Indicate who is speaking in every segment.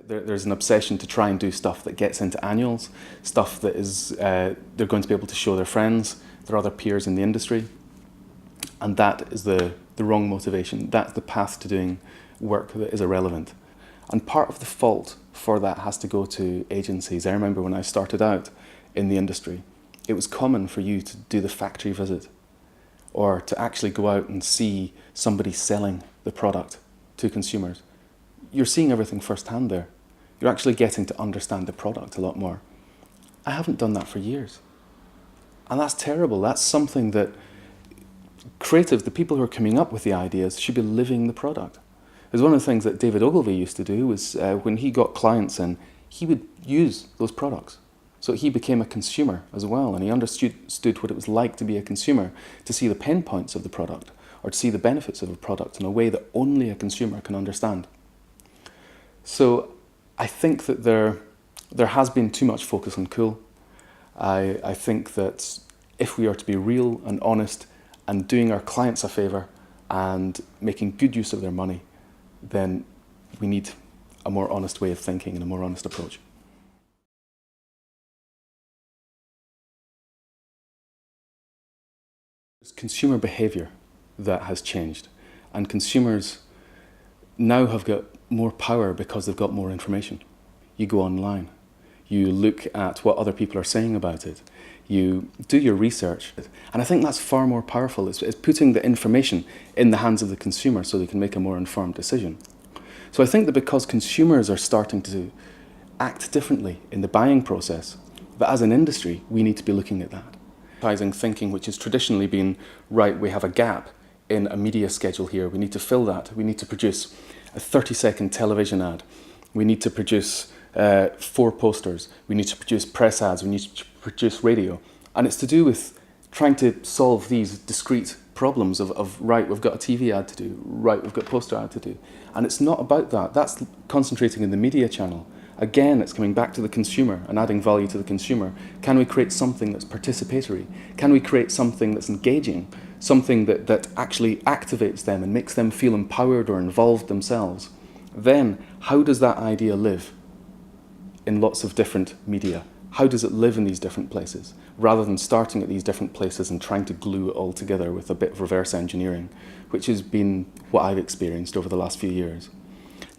Speaker 1: There's an obsession to try and do stuff that gets into annuals, stuff that is they're going to be able to show their friends, their other peers in the industry, and that is the wrong motivation. That's the path to doing work that is irrelevant. And part of the fault for that has to go to agencies. I remember when I started out in the industry, it was common for you to do the factory visit or to actually go out and see somebody selling the product to consumers. You're seeing everything firsthand there. You're actually getting to understand the product a lot more. I haven't done that for years. And that's terrible. That's something that creative, the people who are coming up with the ideas, should be living the product. It was one of the things that David Ogilvy used to do was when he got clients in, he would use those products. So he became a consumer as well, and he understood what it was like to be a consumer, to see the pain points of the product, or to see the benefits of a product in a way that only a consumer can understand. So I think that there has been too much focus on cool. I think that if we are to be real and honest and doing our clients a favour and making good use of their money, then we need a more honest way of thinking and a more honest approach. It's consumer behaviour that has changed, and consumers now have got more power because they've got more information. You go online, you look at what other people are saying about it, you do your research, and I think that's far more powerful. It's putting the information in the hands of the consumer so they can make a more informed decision. So I think that because consumers are starting to act differently in the buying process, that as an industry we need to be looking at that. Advertising thinking, which has traditionally been, right, we have a gap in a media schedule here, we need to fill that, we need to produce a 30-second television ad, we need to produce 4 posters, we need to produce press ads, we need to produce radio. And it's to do with trying to solve these discrete problems of right, we've got a TV ad to do, right, we've got a poster ad to do. And it's not about that. That's concentrating in the media channel. Again, it's coming back to the consumer and adding value to the consumer. Can we create something that's participatory? Can we create something that's engaging? Something that actually activates them and makes them feel empowered or involved themselves? Then, how does that idea live in lots of different media? How does it live in these different places? Rather than starting at these different places and trying to glue it all together with a bit of reverse engineering, which has been what I've experienced over the last few years.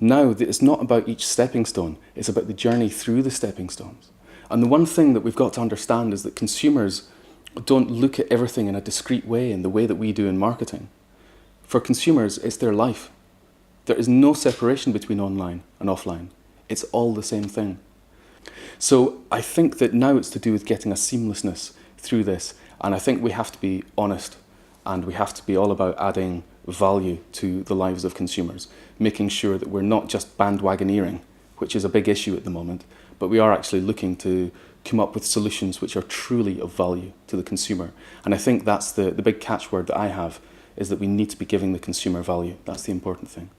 Speaker 1: Now, it's not about each stepping stone, it's about the journey through the stepping stones. And the one thing that we've got to understand is that consumers don't look at everything in a discrete way in the way that we do in marketing. For consumers, it's their life. There is no separation between online and offline. It's all the same thing. So I think that now it's to do with getting a seamlessness through this, and I think we have to be honest and we have to be all about adding value to the lives of consumers, making sure that we're not just bandwagoneering, which is a big issue at the moment, but we are actually looking to come up with solutions which are truly of value to the consumer. And I think that's the big catchword that I have, is that we need to be giving the consumer value. That's the important thing.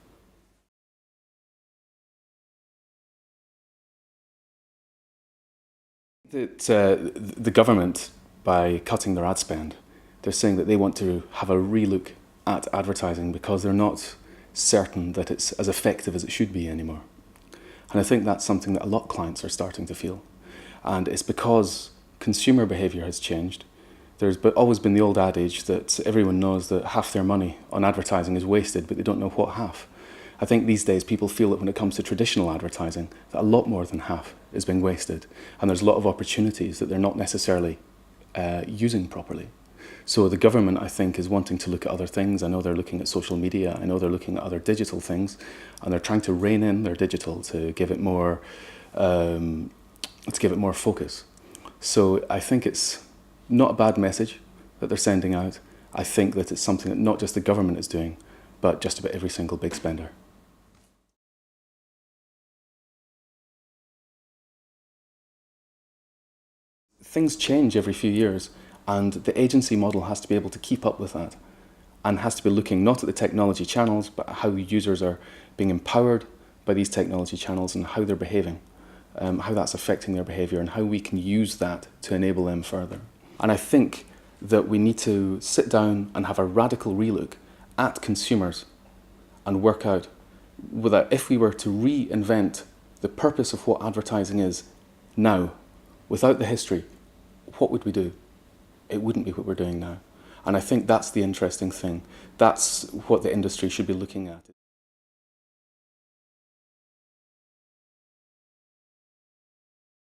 Speaker 1: That the government, by cutting their ad spend, they're saying that they want to have a relook at advertising because they're not certain that it's as effective as it should be anymore. And I think that's something that a lot of clients are starting to feel. And it's because consumer behaviour has changed. There's always been the old adage that everyone knows that half their money on advertising is wasted, but they don't know what half. I think these days people feel that when it comes to traditional advertising, that a lot more than half is being wasted. And there's a lot of opportunities that they're not necessarily using properly. So the government, I think, is wanting to look at other things. I know they're looking at social media. I know they're looking at other digital things, and they're trying to rein in their digital to give it more focus. So I think it's not a bad message that they're sending out. I think that it's something that not just the government is doing, but just about every single big spender. Things change every few years, and the agency model has to be able to keep up with that, and has to be looking not at the technology channels, but how users are being empowered by these technology channels and how they're behaving, how that's affecting their behaviour, and how we can use that to enable them further. And I think that we need to sit down and have a radical relook at consumers and work out whether, if we were to reinvent the purpose of what advertising is now, without the history, what would we do? It wouldn't be what we're doing now. And I think that's the interesting thing. That's what the industry should be looking at.